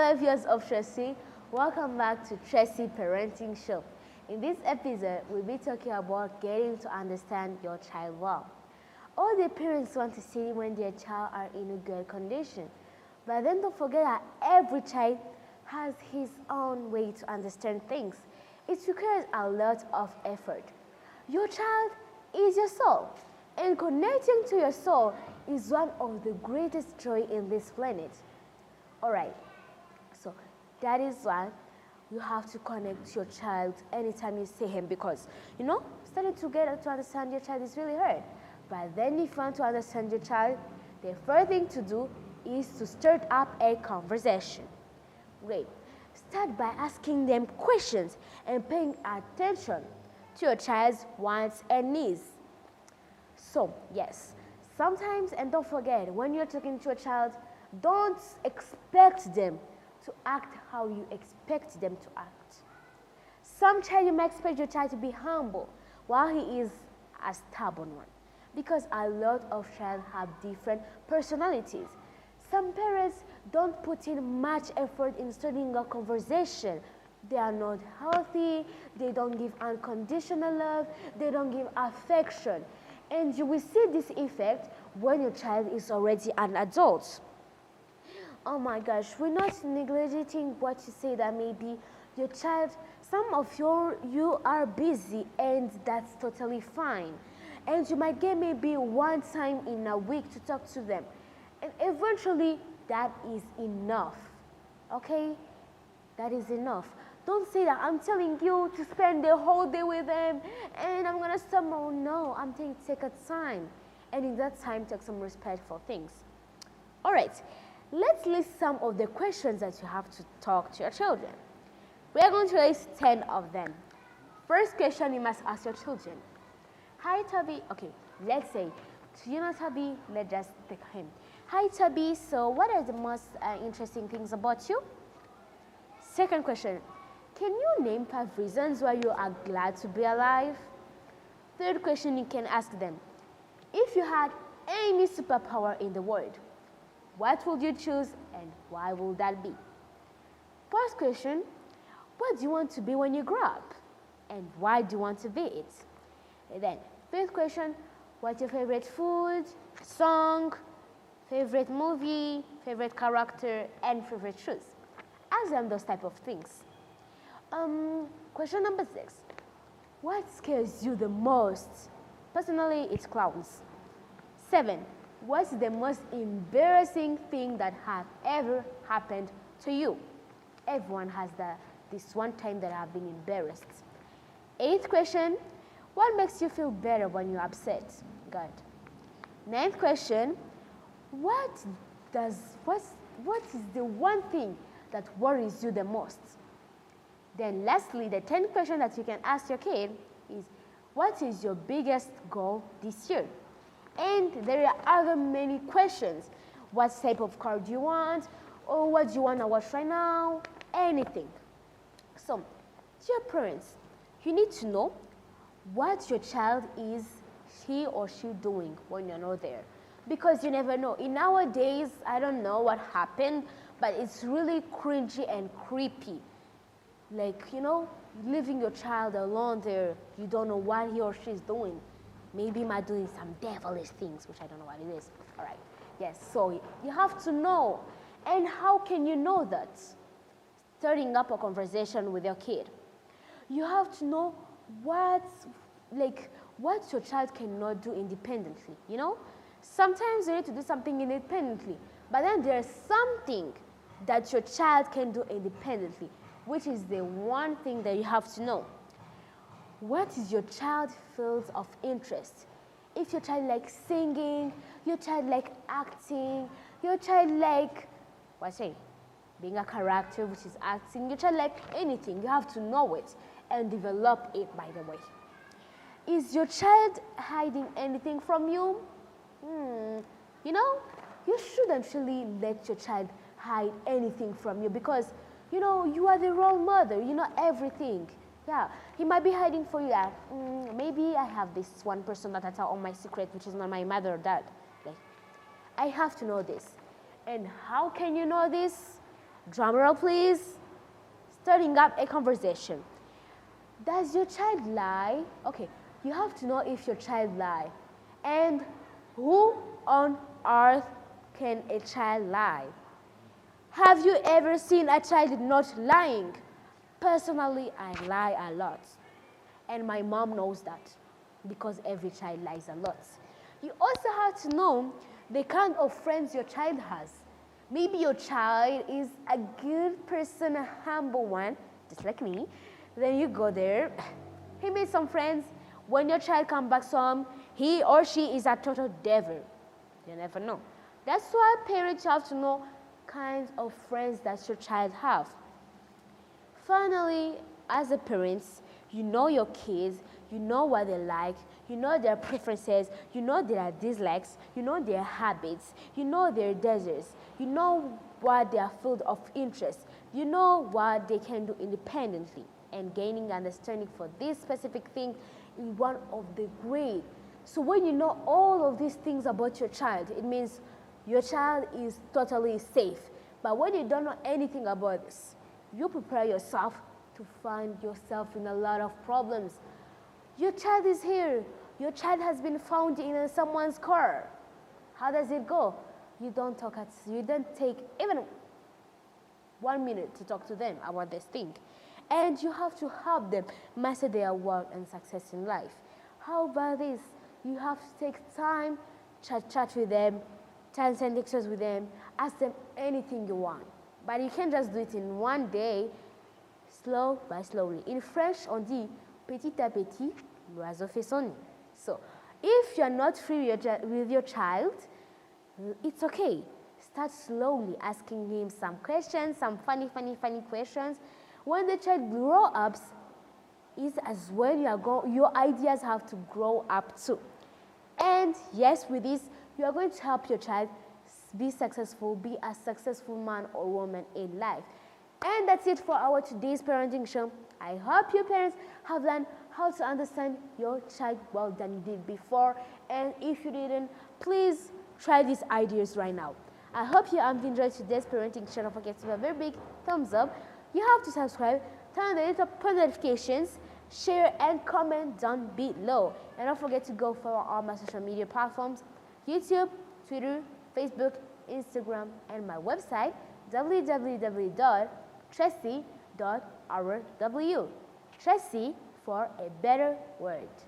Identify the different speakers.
Speaker 1: Hello viewers of Tressy, welcome back to Tressy Parenting Show. In this episode, we'll be talking about getting to understand your child well. All the parents want to see when their child are in a good condition, but then don't forget that every child has his own way to understand things. It requires a lot of effort. Your child is your soul, and connecting to your soul is one of the greatest joy in this planet. Alright, so that is why you have to connect to your child anytime you see him, because studying together to understand your child is really hard. But then if you want to understand your child, the first thing to do is to start up a conversation. Great. Start by asking them questions and paying attention to your child's wants and needs. So, yes, sometimes, and don't forget, when you're talking to your child, don't expect them to act how you expect them to act. Some child, you might expect your child to be humble while he is a stubborn one, because a lot of children have different personalities. Some parents don't put in much effort in studying a conversation. They are not healthy, they don't give unconditional love, they don't give affection. And you will see this effect when your child is already an adult. Oh my gosh, we're not neglecting what you say, that maybe your child, you are busy, and that's totally fine. And you might get maybe one time in a week to talk to them. And eventually, that is enough, okay? That is enough. Don't say that I'm telling you to spend the whole day with them and I'm going to stop. Oh, no, I'm saying take a time. And in that time, take some respectful things. All right, let's list some of the questions that you have to talk to your children. We are going to list 10 of them. First question you must ask your children. Hi, Toby. Okay, let's say, Toby, let's just take him. Hi, Toby, so what are the most interesting things about you? Second question, can you name 5 reasons why you are glad to be alive? Third question you can ask them, if you had any superpower in the world, what would you choose and why would that be? Fourth question, what do you want to be when you grow up and why do you want to be it? And then fifth question, what's your favorite food, song, favorite movie, favorite character, and favorite shoes? Ask them those type of things. Question number 6. What scares you the most? Personally, it's clowns. 7. What's the most embarrassing thing that has ever happened to you? Everyone has this one time that I've been embarrassed. 8th question. What makes you feel better when you're upset? Good. 9th question. What is the one thing that worries you the most? Then lastly, the 10th question that you can ask your kid is, what is your biggest goal this year? And there are other many questions. What type of car do you want? Or what do you want to watch right now? Anything. So, dear parents, you need to know what your child is, he or she doing when you're not there. Because you never know. In nowadays, I don't know what happened, but it's really cringy and creepy. Like, leaving your child alone there, you don't know what he or she is doing. Maybe might doing some devilish things, which I don't know what it is. All right. Yes, so you have to know. And how can you know that? Starting up a conversation with your kid. You have to know what your child cannot do independently, Sometimes you need to do something independently, but then there's something that your child can do independently, which is the one thing that you have to know. What is your child's fields of interest? If your child likes singing, your child likes acting, your child being a character, which is acting, your child likes anything, you have to know it and develop it, by the way. Is your child hiding anything from you? You shouldn't really let your child hide anything from you, because, you are the role model, you know everything. Yeah, he might be hiding for you that, maybe I have this one person that I tell all my secret, which is not my mother or dad. I have to know this. And how can you know this? Drum roll, please. Starting up a conversation. Does your child lie? Okay, you have to know if your child lie. And who on earth can a child lie? Have you ever seen a child not lying? Personally, I lie a lot. And my mom knows that because every child lies a lot. You also have to know the kind of friends your child has. Maybe your child is a good person, a humble one, just like me. Then you go there. He made some friends. When your child comes back home, he or she is a total devil. You never know. That's why parents have to know kinds of friends that your child have. Finally, as a parent, you know your kids, you know what they like, you know their preferences, you know their dislikes, you know their habits, you know their desires, you know what their field of interest, you know what they can do independently. And gaining understanding for this specific thing is one of the great. So when you know all of these things about your child, it means your child is totally safe. But when you don't know anything about this, you prepare yourself to find yourself in a lot of problems. Your child is here. Your child has been found in someone's car. How does it go? You don't take even 1 minute to talk to them about this thing. And you have to help them master their work and success in life. How about this? You have to take time, chat with them, send lectures with them, ask them anything you want. But you can't just do it in one day, slow by slowly. In French, on dit petit à petit, l'oiseau fait son nid. So, if you're not free with your child, it's okay. Start slowly asking him some questions, some funny questions. When the child grows up, is as well your ideas have to grow up too. And yes, with this, you are going to help your child be successful, be a successful man or woman in life. And that's it for our today's parenting show. I hope you parents have learned how to understand your child well than you did before. And if you didn't, please try these ideas right now. I hope you have enjoyed today's parenting show. Don't forget to give a very big thumbs up. You have to subscribe, turn on the little post notifications, share and comment down below. And don't forget to go follow all my social media platforms: YouTube, Twitter, Facebook, Instagram, and my website www.tressy.rw. Tressy for a better world.